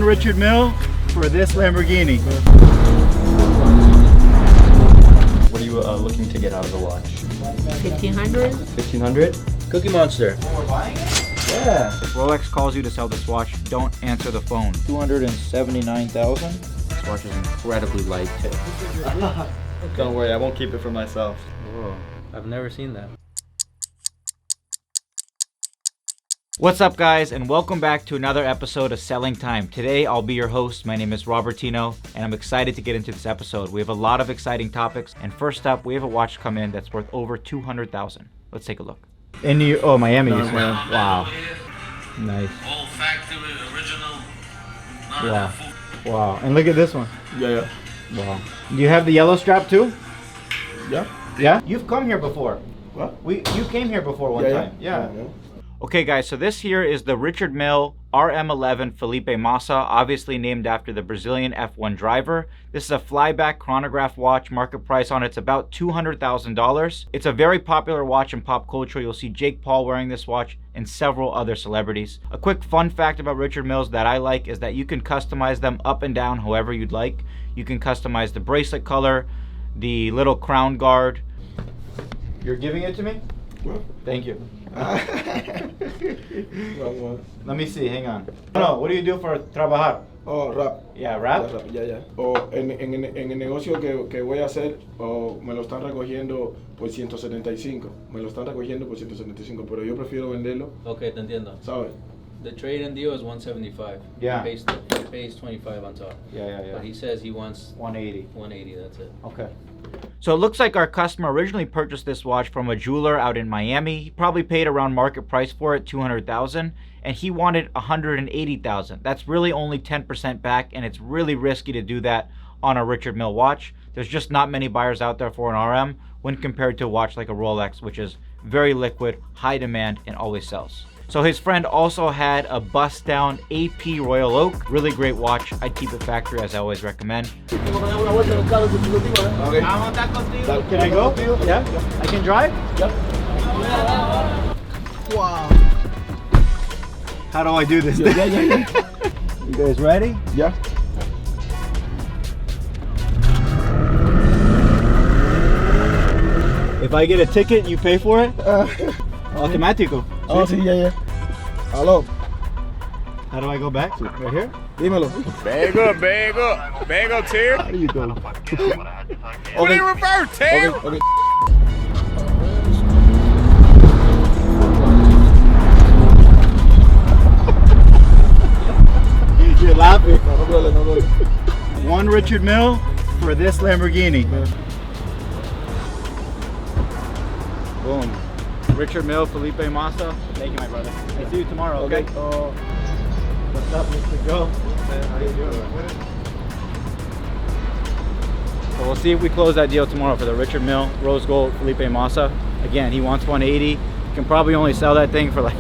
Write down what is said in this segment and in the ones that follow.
1 Richard Mille for this Lamborghini. What are you looking to get out of the watch? 1500. 1500? Cookie Monster. Yeah. If Rolex calls you to sell this watch, don't answer the phone. 279,000. This watch is incredibly light. Don't worry, I won't keep it for myself. Whoa, I've never seen that. What's up, guys, and welcome back to another episode of Selling Time. Today, I'll be your host. My name is Robertino, and I'm excited to get into this episode. We have a lot of exciting topics, and first up, we have a watch come in that's worth over 200,000. Let's take a look. In Miami, you said. Wow. Nice. All factory original. Wow. Wow. And look at this one. Yeah. Wow. Do you have the yellow strap too? Yeah. Yeah? You've come here before. What? You came here before one time. Yeah. Yeah. Okay, guys, so this here is the Richard Mille RM11 Felipe Massa, obviously named after the Brazilian F1 driver. This is a flyback chronograph watch. Market price on it's about $200,000. It's a very popular watch in pop culture. You'll see Jake Paul wearing this watch and several other celebrities. A quick fun fact about Richard Milles that I like is that you can customize them up and down however you'd like. You can customize the bracelet color, the little crown guard. You're giving it to me? What? Thank you. What? Let me see, hang on. No, what do you do for trabajar? Oh, rap. Yeah, rap? Ya. O en el negocio que voy a hacer, me lo están recogiendo por 175. Me lo están recogiendo por 175, pero yo prefiero venderlo, Okay, te entiendo. ¿sabes? The trade-in deal is 175. Yeah. He pays 25 on top. Yeah. But he says he wants 180. 180, that's it. Okay. So it looks like our customer originally purchased this watch from a jeweler out in Miami. He probably paid around market price for it, $200,000, and he wanted $180,000. That's really only 10% back, and it's really risky to do that on a Richard Mille watch. There's just not many buyers out there for an RM when compared to a watch like a Rolex, which is very liquid, high demand, and always sells. So his friend also had a bust down AP Royal Oak. Really great watch. I'd keep it factory, as I always recommend. Okay. Can I go? Yeah? I can drive? Yep. Wow. How do I do this? Yeah. You guys ready? Yeah. If I get a ticket, you pay for it? Automático. Oh, sí, ya. Aló. How do I go back? Right here? Dímelo. Bag up, Terry. How do you go? What do you reverse, Terry? Okay. You're laughing. No duele. 1 Richard Mille for this Lamborghini. Boom. Richard Mille, Felipe Massa. Thank you, my brother. I'll see you tomorrow, okay? What's up, Mr. Joe? How you doing? So we'll see if we close that deal tomorrow for the Richard Mille Rose Gold Felipe Massa. Again, he wants 180. You can probably only sell that thing for like,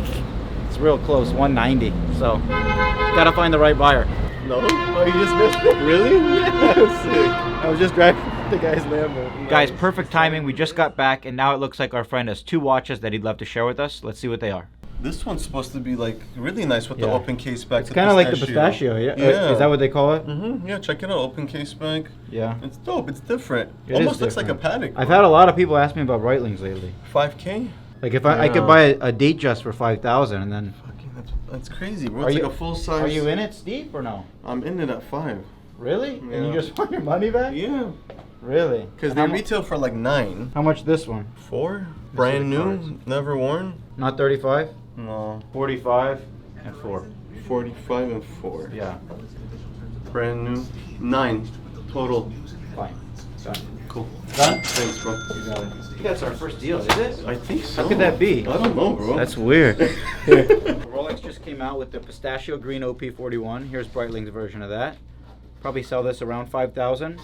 it's real close, 190. So, gotta find the right buyer. No? Oh, you just missed it? Really? Yeah. Sick. I was just driving The guy's Lambo. Guys, perfect timing. We just got back, and now it looks like our friend has 2 watches that he'd love to share with us. Let's see what they are. This one's supposed to be like really nice with the Yeah. open case back. It's kind of like the pistachio, yeah? Yeah. Is that what they call it? Yeah, check it out. Open case back. Yeah. It's dope. It's different. It is Almost looks like a different. Patek. I've had a lot of people ask me about Breitlings lately. 5K. Like if I could buy a date just for 5,000, and then. Fucking, that's crazy, bro. Are It's you- like a full size. Are you in it, Steve, or no? I'm in it at 5. Really? And you Yeah. just want your money back? Yeah. Really? Because And they how mu- retail for like 9. How much this one? 4. Brand the new. cards. Never worn. Not 35? No. 45 and 4. 45 and 4. Yeah. Brand new. 9 total. Fine. Done. Cool. Done? Thanks, bro. You got it. I think that's our first deal, is it? I think so. How could that be? I don't know, bro. That's weird. Rolex just came out with the pistachio green OP41. Here's Breitling's version of that. Probably sell this around 5,000.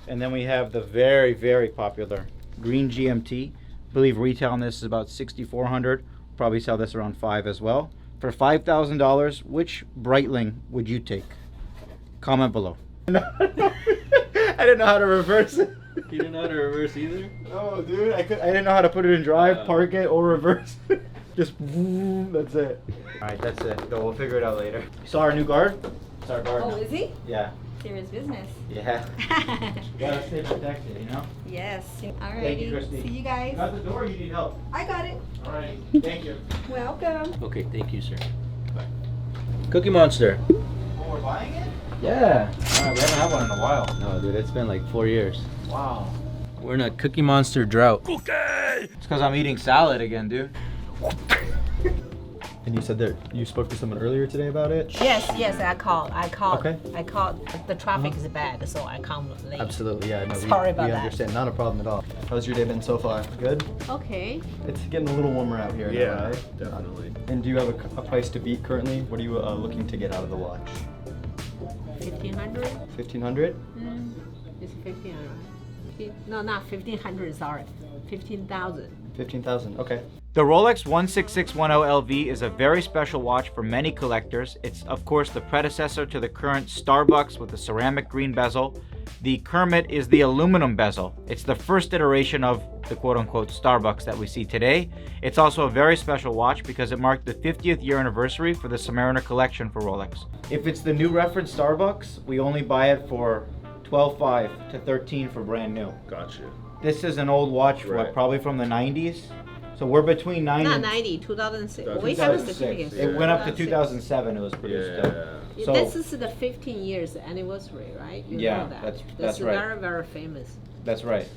And then we have the very, very popular green GMT. I believe retail on this is about 6,400. Probably sell this around 5 as well. For $5,000, which Breitling would you take? Comment below. I didn't know how to reverse it. You didn't know how to reverse either? Oh, dude, I didn't know how to put it in drive, park it, or reverse it. Just, that's it. All right, that's it. So we'll figure it out later. You saw our new guard? It's our gardener. Oh, is he? Yeah. Serious business. Yeah. Gotta stay protected, you know? Yes. Alrighty. Thank you, Christy. See you guys. Got the door, you need help. I got it. Alright, thank you. Welcome. Okay, thank you, sir. Bye. Cookie Monster. Oh, we're buying it? Yeah. Alright, we haven't had one in a while. No, dude, it's been like 4 years. Wow. We're in a Cookie Monster drought. It's because I'm eating salad again, dude. And you said that you spoke to someone earlier today about it? Yes, I called. Okay. I called. The traffic is bad, so I come late. Absolutely, yeah. No, Sorry about we that. understand. Not a problem at all. How's your day been so far? Good? Okay. It's getting a little warmer out here. Yeah, now, right? definitely. And do you have a price to beat currently? What are you looking to get out of the watch? 1500. 1500? It's 1500. No, not 1500. Sorry, 15,000. 15,000. Okay. The Rolex 16610 LV is a very special watch for many collectors. It's of course the predecessor to the current Starbucks with the ceramic green bezel. The Kermit is the aluminum bezel. It's the first iteration of the quote-unquote Starbucks that we see today. It's also a very special watch because it marked the 50th year anniversary for the Submariner collection for Rolex. If it's the new reference Starbucks, we only buy it for $12,500 to $13,000 for brand new. Gotcha. This is an old watch, Right. probably from the 90s. So we're between 9 Not and 90, 2006. We have a 2006. certificate. It went up to 2006. 2007. It was produced. Yeah. So This is the 15 years anniversary, right? You Yeah, know that. that's right. Very, very famous. that's right.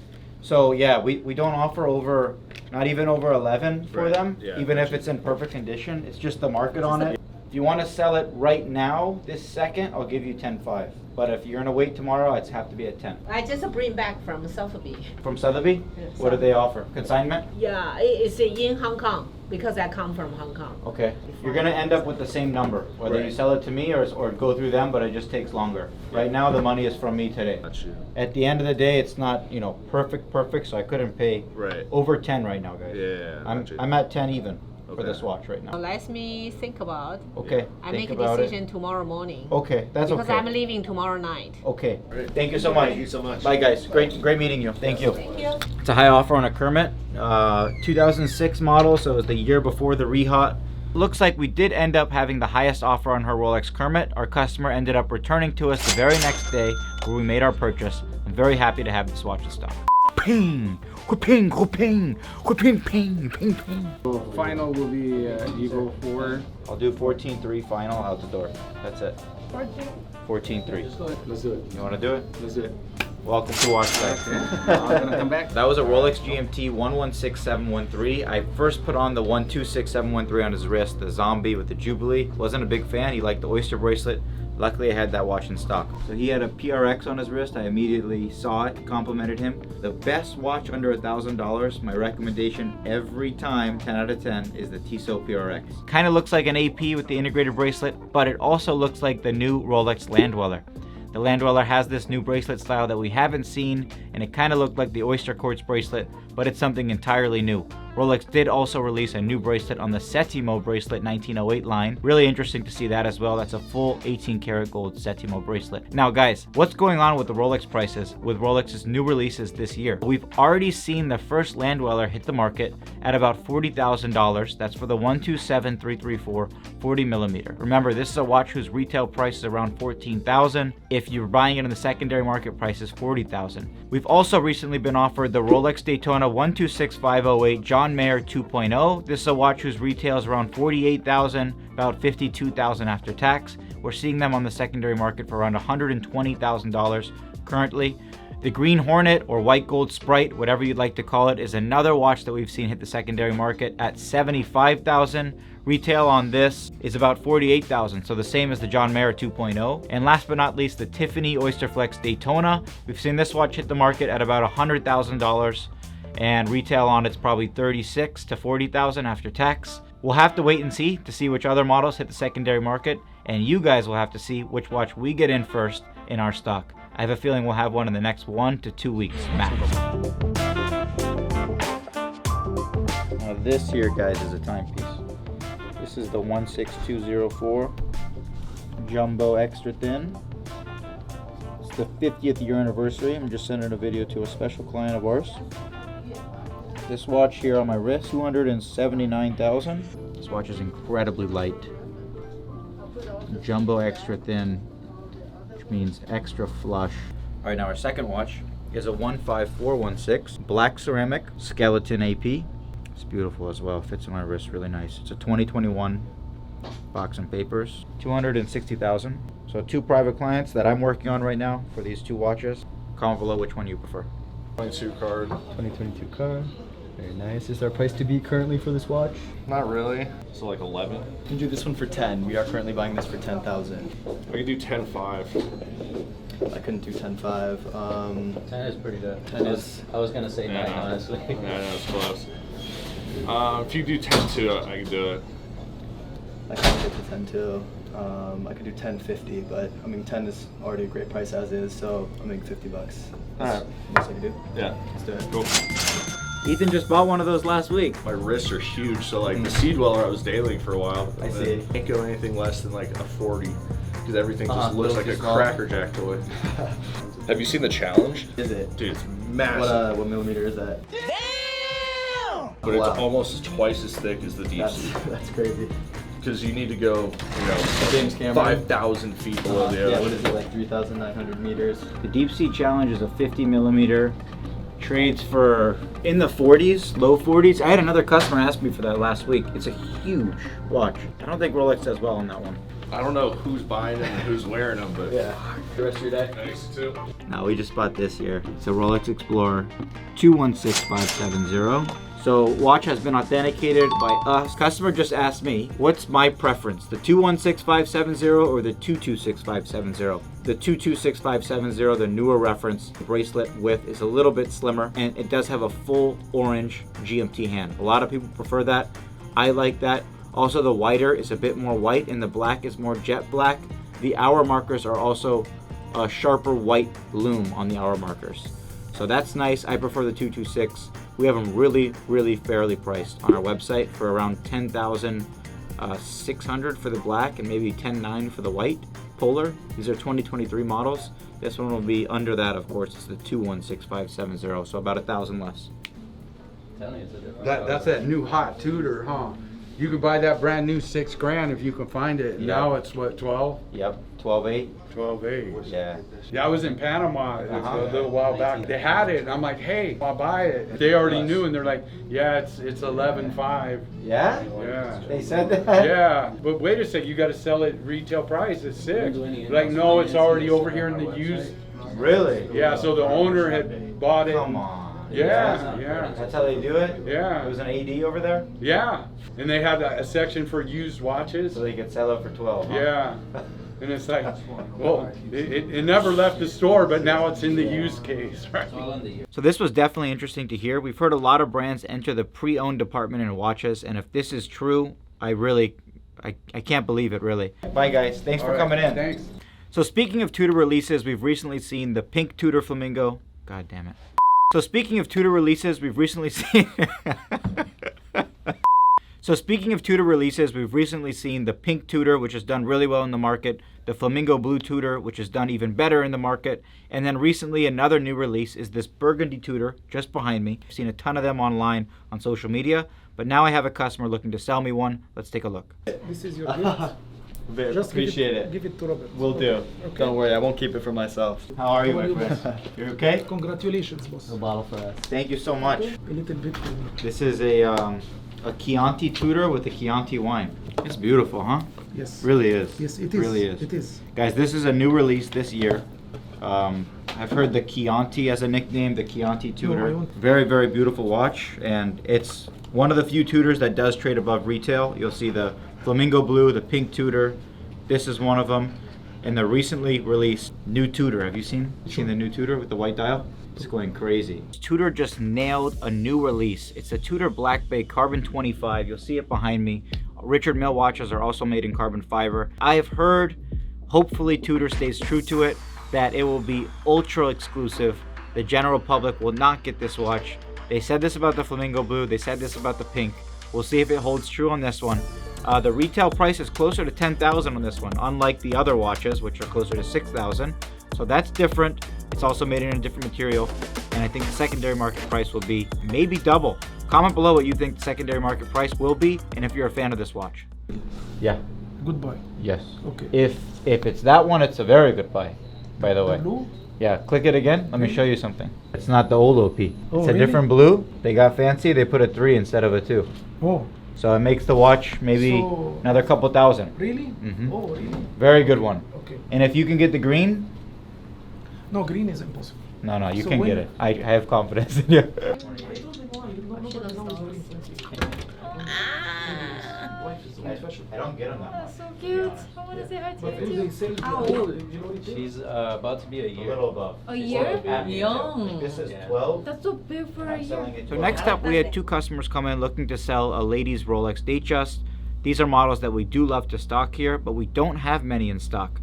So yeah, we don't offer over, not even over 11 for Right, them, yeah, even if gotcha. it's in perfect condition. It's just the market on it. If you want to sell it right now, this second, I'll give you 10.5. But if you're gonna wait tomorrow, it's have to be at 10. I just bring back from Sotheby. From Sotheby, Yes. what do they offer? Consignment? Yeah, it's in Hong Kong because I come from Hong Kong. Okay. You're gonna end up with the same number, whether you Right. sell it to me or go through them, but it just takes longer. Right now, the money is from me today. Gotcha. At the end of the day, it's not, perfect, so I couldn't pay Right. over 10 right now, guys. Yeah. I'm gotcha. I'm at 10 even for Okay. this watch right now. Let me think about. Okay. I think make a about decision it. tomorrow morning. Okay, that's Because okay. I'm leaving tomorrow night. Okay. Right. Thank you so much. Thank you so much. Bye, guys. Great meeting you. Thank you. Thank you. It's a high offer on a Kermit, 2006 model, so it was the year before the rehot. Looks like we did end up having the highest offer on her Rolex Kermit. Our customer ended up returning to us the very next day where we made our purchase. I'm very happy to have this watch in stock. Ping, ping, ping, ping, ping, ping, ping. Final will be Eagle 4. I'll do 14.3 final out the door. That's it. 14.3. Let's do it. You want to do it? Let's do it. Welcome to WatchGuys. I'm gonna come back. That was a Rolex GMT 116713. I first put on the 126713 on his wrist, the zombie with the Jubilee. Wasn't a big fan. He liked the oyster bracelet. Luckily, I had that watch in stock. So he had a PRX on his wrist. I immediately saw it, complimented him. The best watch under $1,000, my recommendation every time, 10 out of 10, is the Tissot PRX. Kind of looks like an AP with the integrated bracelet, but it also looks like the new Rolex Landdweller. The Landdweller has this new bracelet style that we haven't seen, and it kind of looked like the oyster quartz bracelet, but it's something entirely new. Rolex did also release a new bracelet on the Settimo bracelet 1908 line. Really interesting to see that as well. That's a full 18 karat gold Settimo bracelet. Now guys, what's going on with the Rolex prices with Rolex's new releases this year? We've already seen the first Landdweller hit the market at about $40,000. That's for the 127334 40mm. Remember, this is a watch whose retail price is around $14,000. If you're buying it in the secondary market, price is $40,000. We've also recently been offered the Rolex Daytona 126508 John Mayer 2.0. This is a watch whose retail is around $48,000, about $52,000 after tax. We're seeing them on the secondary market for around $120,000 currently. The Green Hornet or White Gold Sprite, whatever you'd like to call it, is another watch that we've seen hit the secondary market at $75,000. Retail on this is about $48,000, so the same as the John Mayer 2.0. And last but not least, the Tiffany Oysterflex Daytona. We've seen this watch hit the market at about $100,000, and retail on it's probably $36,000 to $40,000 after tax. We'll have to wait and see to see which other models hit the secondary market, and you guys will have to see which watch we get in first in our stock. I have a feeling we'll have one in the next 1 to 2 weeks max. Now this here, guys, is a timepiece. This is the 16204 Jumbo Extra Thin. It's the 50th year anniversary. I'm just sending a video to a special client of ours. This watch here on my wrist, $279,000. This watch is incredibly light. Jumbo Extra Thin means extra flush. All right, now our second watch is a 15416 black ceramic skeleton AP. It's beautiful as well. Fits on my wrist really nice. It's a 2021 box and papers. 260,000. So 2 private clients that I'm working on right now for these 2 watches. Comment below which one you prefer. 22 card. 2022 card. Very nice. Is there a price to beat currently for this watch? Not really. So like 11. You can do this one for 10. We are currently buying this for 10,000. I could do 10.5. I couldn't do 10.5. 10 is pretty good. 10 is. I was gonna say 9, Yeah. honestly. Yeah, I know it's close. If you do 10.2, I can do it. I can get to 10 too. I could do 10.50, but I mean 10 is already a great price as is, so I'll make $50. Alright. Most I can do. Yeah. Let's do it. Cool. Ethan just bought one of those last week. My wrists are huge, so like the Sea Dweller I was daily for a while. I see. Can't go anything less than like a 40 because everything just Uh-huh, looks like little a too small. Cracker Jack toy. Have you seen the challenge? Is it? Dude, it's massive. What millimeter is that? But it's Wow. almost twice as thick as the deep sea. That's crazy. Because you need to go, James Cameron. 5,000 feet below the Yeah, ocean. what is it, like 3,900 meters? The Deep Sea Challenge is a 50 millimeter. Trades for in the 40s, low 40s. I had another customer ask me for that last week. It's a huge watch. I don't think Rolex does well on that one. I don't know who's buying them and who's wearing them, but Yeah. The rest of your day? thanks too. Now we just bought this here. It's a Rolex Explorer 216570. So watch has been authenticated by us. Customer just asked me, what's my preference? The 216570 or the 226570? The 226570, the newer reference bracelet width is a little bit slimmer and it does have a full orange GMT hand. A lot of people prefer that. I like that. Also the whiter is a bit more white and the black is more jet black. The hour markers are also a sharper white lume on the hour markers. So that's nice. I prefer the 226. We have them really, really fairly priced on our website for around 10,600 for the black and maybe 10,900 for the white polar. These are 2023 models. This one will be under that, of course. It's the 216570, so about 1,000 less. That's that new hot Tudor, huh? You can buy that brand new $6,000 if you can find it. Yeah. Now it's what, 12? Yep, 12.8. 12.8. Yeah. Yeah, I was in Panama a little while back. They had it, and I'm like, hey, I'll buy it. They already knew, and they're like, yeah, it's 11.5. Yeah? Yeah. They said that? Yeah, but wait a sec, you got to sell it retail price. It's $6. Like, no, it's already over here in the used. Really? Yeah, so the owner had bought it. Come on. Yeah, yeah. That's how they do it? Yeah. It was an AD over there? Yeah, and they had a section for used watches. So they could sell it for 12, huh? Yeah, and it's like, well, it never left the store, but now it's in the used case, right? So this was definitely interesting to hear. We've heard a lot of brands enter the pre-owned department in watches, and if this is true, I can't believe it, really. Bye, guys. Thanks for coming in. Thanks. So speaking of Tudor releases, we've recently seen the pink Tudor Flamingo. God damn it. So speaking of Tudor releases, we've recently seen... So speaking of Tudor releases, we've recently seen the pink Tudor, which has done really well in the market, the Flamingo Blue Tudor, which has done even better in the market, and then recently another new release is this Burgundy Tudor, just behind me. I've seen a ton of them online on social media, but now I have a customer looking to sell me one. Let's take a look. This is your gift. Just Appreciate it. Give it to Robert. Will do. Okay. Don't worry, I won't keep it for myself. How are you, How are my you, friend? You okay? Congratulations, boss. A bottle for us. Thank you so much. A little bit. This is a Chianti Tudor with a Chianti wine. It's beautiful, huh? Yes. Really is. Yes, it is. Really is. It is. Guys, this is a new release this year. I've heard the Chianti as a nickname, the Chianti Tudor. I want- Very, very beautiful watch, and it's one of the few Tudors that does trade above retail. You'll see the Flamingo Blue, the pink Tudor. This is one of them. And the recently released new Tudor. Have you seen the new Tudor with the white dial? It's going crazy. Tudor just nailed a new release. It's a Tudor Black Bay Carbon 25. You'll see it behind me. Richard Mille watches are also made in carbon fiber. I have heard, hopefully Tudor stays true to it, that it will be ultra exclusive. The general public will not get this watch. They said this about the Flamingo Blue. They said this about the pink. We'll see if it holds true on this one. The retail price is closer to $10,000 on this one, unlike the other watches, which are closer to $6,000. So that's different. It's also made in a different material, and I think the secondary market price will be maybe double. Comment below what you think the secondary market price will be, and if you're a fan of this watch. Yeah. Goodbye. Yes. Okay. If it's that one, it's a very good buy. by the way. Blue? Yeah, click it again. Let me show you something. It's not the old OP. It's Oh, a really? different blue. They got fancy. They put a 3 instead of a 2. Oh, So it makes the watch maybe So- another couple thousand. really? Mhm. Oh, really? Very good one. Okay. And if you can get the green, No, green is impossible. no, you So can when- get it. I have confidence in you. I don't get them that much. So cute. I want to say hi to But you they too. sell How the- old? you know what it is? She's about to be a A year. little above. A year? Young. This is Yeah. 12. That's so big for a I'm selling year. it. So next up, we had 2 customers come in looking to sell a ladies Rolex Datejust. These are models that we do love to stock here, but we don't have many in stock.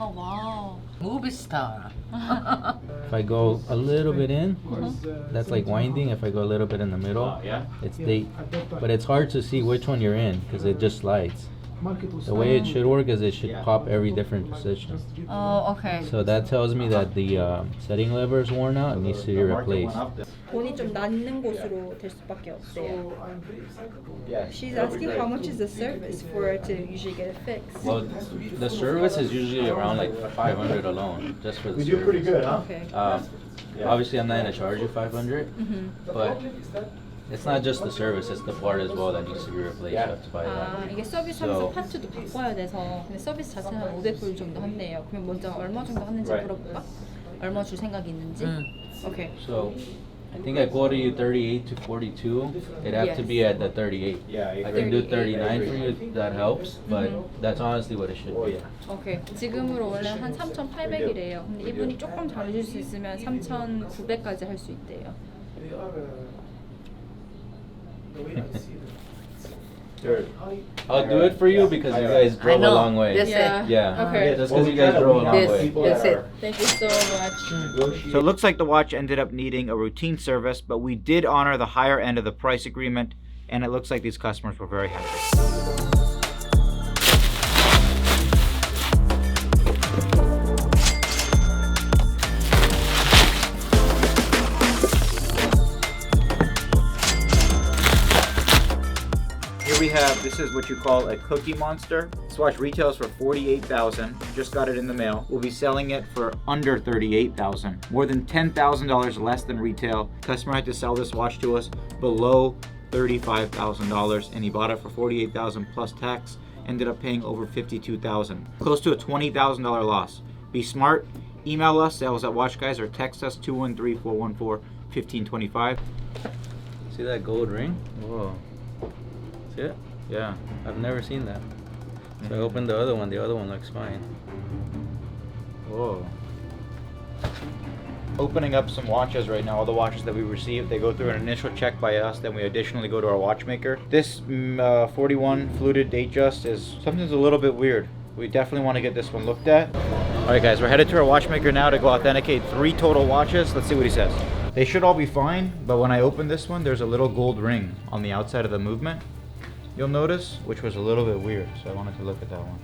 Oh wow. Movie star. If I go a little bit in, Because, that's like winding. If I go a little bit in the middle, Yeah. it's yeah, date. at that time, But it's hard to see which one you're in because it just slides. market was The way it should work is it should pop every different position. Oh, okay. So that tells me that the setting lever is worn out and needs to be replaced. 돈이 좀 남는 곳으로 될 수밖에 없대요. So I'm very excited. Yeah. She's asking how much is the service for her to usually get it fixed. Well, the service is usually around like 500 alone, just for the We service. do pretty good, huh? Okay. Obviously, I'm not gonna charge you 500, Mm-hmm. but it's not just the service; it's the part as well that needs to be replaced. You have to buy 아, that. 이게 서비스하면서 So- 파츠도 바꿔야 돼서 근데 서비스 자체는 한 500불 정도 한대요. 그럼 먼저 얼마 정도 하는지 Right. 물어볼까? 얼마 줄 생각이 있는지? 오케이. So, I think I quoted you 38 to 42. It'd have to be at the 38. Yeah, I can do 38. 39 for you if that helps, but that's honestly what it should be. 오케이. 지금으로 원래 한 3,800이래요. 근데 이분이 조금 잘해줄 수 있으면 3,900까지 할 수 있대요. They are, the way I see them. I'll do it for you because you guys I drove a know. long way. That's Yeah. it. Yeah, Okay. just because you guys drove a long This. way. That's it. Thank you so much. So it looks like the watch ended up needing a routine service, but we did honor the higher end of the price agreement, and it looks like these customers were very happy. Here we have, this is what you call a cookie monster. This watch retails for $48,000. Just got it in the mail. We'll be selling it for under $38,000. More than $10,000 less than retail. Customer had to sell this watch to us below $35,000 and he bought it for $48,000 plus tax. Ended up paying over $52,000. Close to a $20,000 loss. Be smart. Email us, sales@WatchGuys, or text us 213-414-1525. See that gold ring? Whoa. See it? Yeah. I've never seen that. So I opened the other one. The other one looks fine. Whoa. Opening up some watches right now. All the watches that we receive, they go through an initial check by us, then we additionally go to our watchmaker. This 41 fluted Datejust is something's a little bit weird. We definitely want to get this one looked at. All right, guys, we're headed to our watchmaker now to go authenticate 3 total watches. Let's see what he says. They should all be fine, but when I open this one, there's a little gold ring on the outside of the movement. You'll notice, which was a little bit weird, so I wanted to look at that one.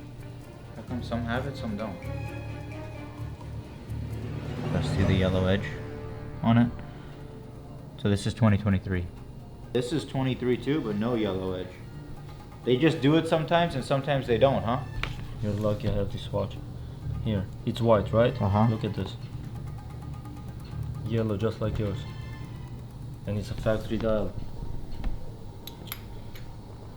How come some have it, some don't? Let's see the yellow edge on it. So this is 2023. This is 23 too, but no yellow edge. They just do it sometimes and sometimes they don't, huh? You're lucky I have this watch. Here, it's white, right? Uh-huh. Look at this. Yellow, just like yours. And it's a factory dial.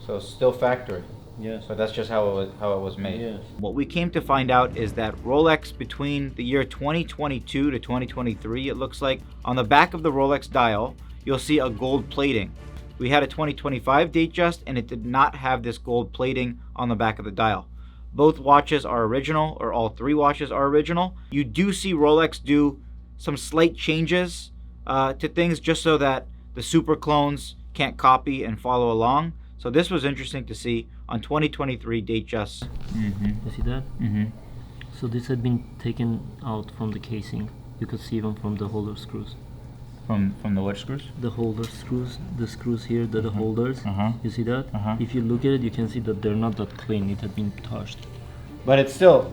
So it's still factory. Yes. But that's just how it was made. Yes. What we came to find out is that Rolex between the year 2022 to 2023, it looks like, on the back of the Rolex dial, you'll see a gold plating. We had a 2025 Datejust and it did not have this gold plating on the back of the dial. Both watches are original, or all 3 watches are original. You do see Rolex do some slight changes to things just so that the super clones can't copy and follow along. So this was interesting to see on 2023 Datejust. You see that? Mm-hmm. So this had been taken out from the casing. You could see them from the holder screws. From the what screws? The holder screws, the screws here, the holders. Uh-huh. You see that? Uh-huh. If you look at it, you can see that they're not that clean. It had been touched. But it's still,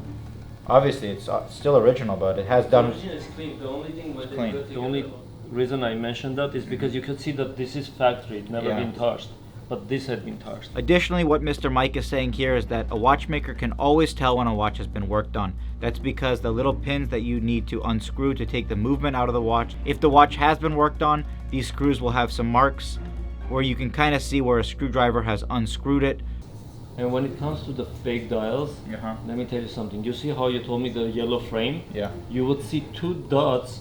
obviously, it's still original, but it has done. It's clean. The only thing It's clean. the only reason I mentioned that is because you can see that this is factory. It never Yeah. been touched. but this had been touched. Additionally, what Mr. Mike is saying here is that a watchmaker can always tell when a watch has been worked on. That's because the little pins that you need to unscrew to take the movement out of the watch, if the watch has been worked on, these screws will have some marks where you can kind of see where a screwdriver has unscrewed it. And when it comes to the fake dials, let me tell you something. You see how you told me the yellow frame? Yeah. You would see 2 dots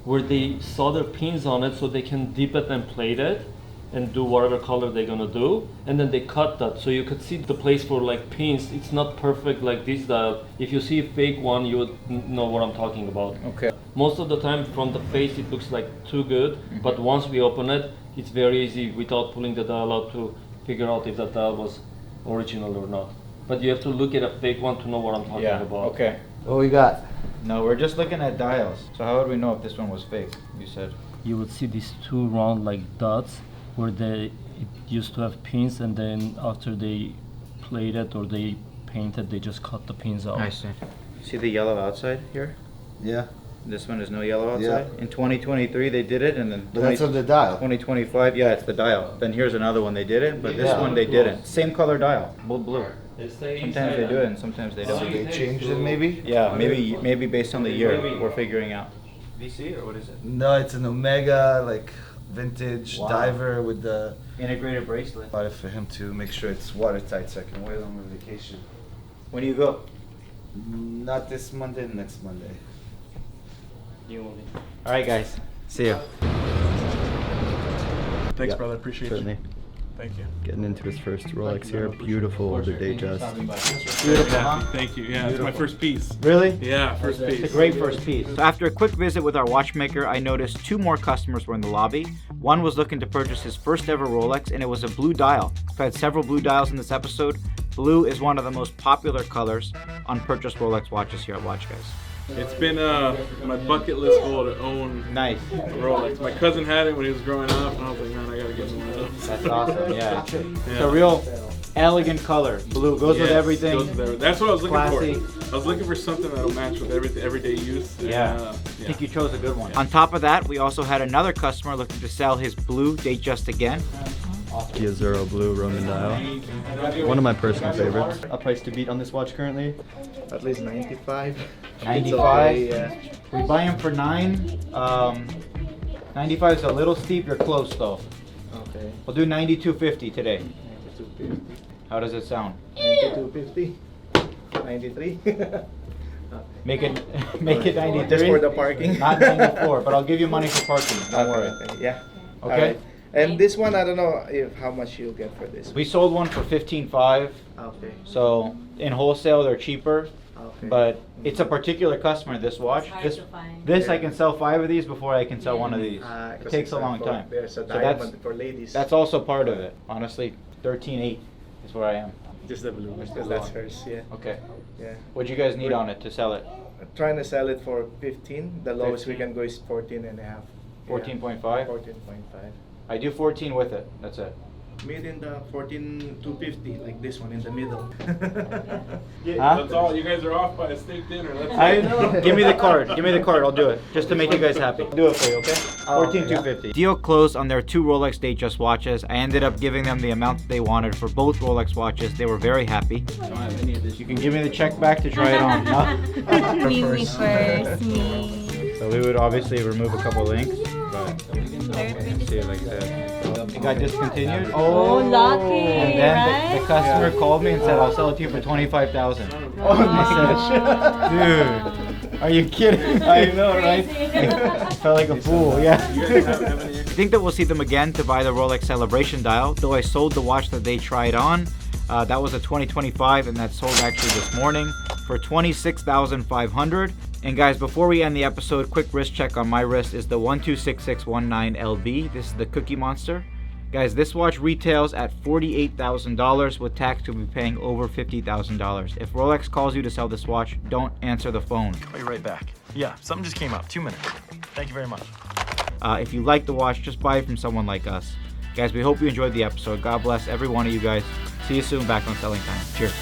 where they solder pins on it so they can dip it and plate it and do whatever color they're gonna do, and then they cut that so you could see the place for like pins. It's not perfect like this dial. If you see a fake one, you would know what I'm talking about. Okay. Most of the time from the face it looks like too good, but once we open it, it's very easy without pulling the dial out to figure out if that dial was original or not. But you have to look at a fake one to know what I'm talking about. Okay. What we got? No, we're just looking at dials. So how would we know if this one was fake? You said. You would see these 2 round like dots where it used to have pins, and then after they played it or they painted, they just cut the pins out. I see. See the yellow outside here? Yeah. This one is no yellow outside. Yeah. In 2023 they did it, and then But that's on the dial. 2025, yeah, it's the dial. Then here's another one they did it, but this one they didn't. Same color dial, blue. Sometimes they do it and sometimes they So don't. they changed it maybe? Yeah, maybe based on the year we're figuring out. VC or what is it? No, it's an Omega, like vintage diver with the Integrated bracelet. bought it for him to make sure it's watertight so I can wear it on my vacation. When do you go? Not this Monday, next Monday. All right, guys. See you. Thanks, brother. Appreciate Certainly. you. Thank you. Getting into his first Rolex here. Beautiful the Datejust. Beautiful, huh? Thank you. Yeah, it's my first piece. Really? Yeah, first piece. It's a great first piece. So after a quick visit with our watchmaker, I noticed 2 more customers were in the lobby. One was looking to purchase his first ever Rolex, and it was a blue dial. I've had several blue dials in this episode. Blue is one of the most popular colors on purchased Rolex watches here at WatchGuys. It's been my bucket list goal to own Nice. a Rolex. My cousin had it when he was growing up, and I was like, man, I gotta get one of those. That's awesome, yeah. It's a real elegant color. Blue goes with everything. Goes with everything. That's what I was looking Classy. for. I was looking for something that'll match with everyday use. And, I think you chose a good one. On top of that, we also had another customer looking to sell his blue Datejust again. Piazzaro blue Roman dial. One of my personal favorites. A price to beat on this watch currently? At least 95. 95. Yeah. We buy them for 9. 95 is a little steep. You're close though. Okay. We'll do 92.50 today. 92.50. How does it sound? 92.50. 93. Make it 93. Just for the parking. Not 94, but I'll give you money for parking. Don't worry. Okay. Yeah. Okay. Alright. And this one, I don't know if how much you'll get for this. We sold one for 15.5. Okay. So in wholesale they're cheaper. Okay. But it's a particular customer, this watch. This I can sell 5 of these before I can sell one of these. It takes a long time. There's a So diamond for ladies. that's also part of it. Honestly, 13.8 is where I am. just the blue. Because that's hers. Yeah. Okay. Yeah. What do you guys need on it to sell it? Trying to sell it for 15. The lowest 15? we can go is 14 and a half. 14.5? 14.5. I do 14 with it. That's it. Made in the 14,250, like this one in the middle. Huh? That's all. You guys are off by a steak dinner. That's I it. know. Give me the card. Give me the card. I'll do it. Just to make you guys happy. Do it for you, okay? 14,250. Deal closed on their 2 Rolex Datejust watches. I ended up giving them the amount that they wanted for both Rolex watches. They were very happy. You can give me the check back to try it on. No? Me first, me. So we would obviously remove a couple links, but let's see it like that. It got discontinued. Oh, lucky, And then right? the customer called me and said, "I'll sell it to you for 25,000." I said, "Dude, are you kidding?" I know, right? I felt like a fool. Yeah. I think that we'll see them again to buy the Rolex Celebration dial. Though I sold the watch that they tried on. That was a 2025, and that sold actually this morning for $26,500. And guys, before we end the episode, quick wrist check on my wrist is the 126619LB. This is the Cookie Monster. Guys, this watch retails at $48,000 with tax. You'll be paying over $50,000. If Rolex calls you to sell this watch, don't answer the phone. I'll be right back. Yeah, something just came up. 2 minutes. Thank you very much. If you like the watch, just buy it from someone like us. Guys, we hope you enjoyed the episode. God bless every one of you guys. See you soon back on Selling Time. Cheers.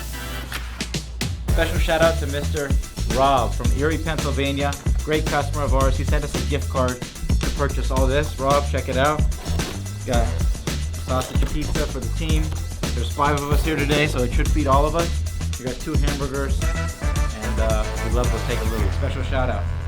Special shout out to Mr. Rob from Erie, Pennsylvania. Great customer of ours. He sent us a gift card to purchase all this. Rob, check it out. Got sausage pizza for the team. There's 5 of us here today, so it should feed all of us. We got 2 hamburgers, and we'd love to take a little special shout out.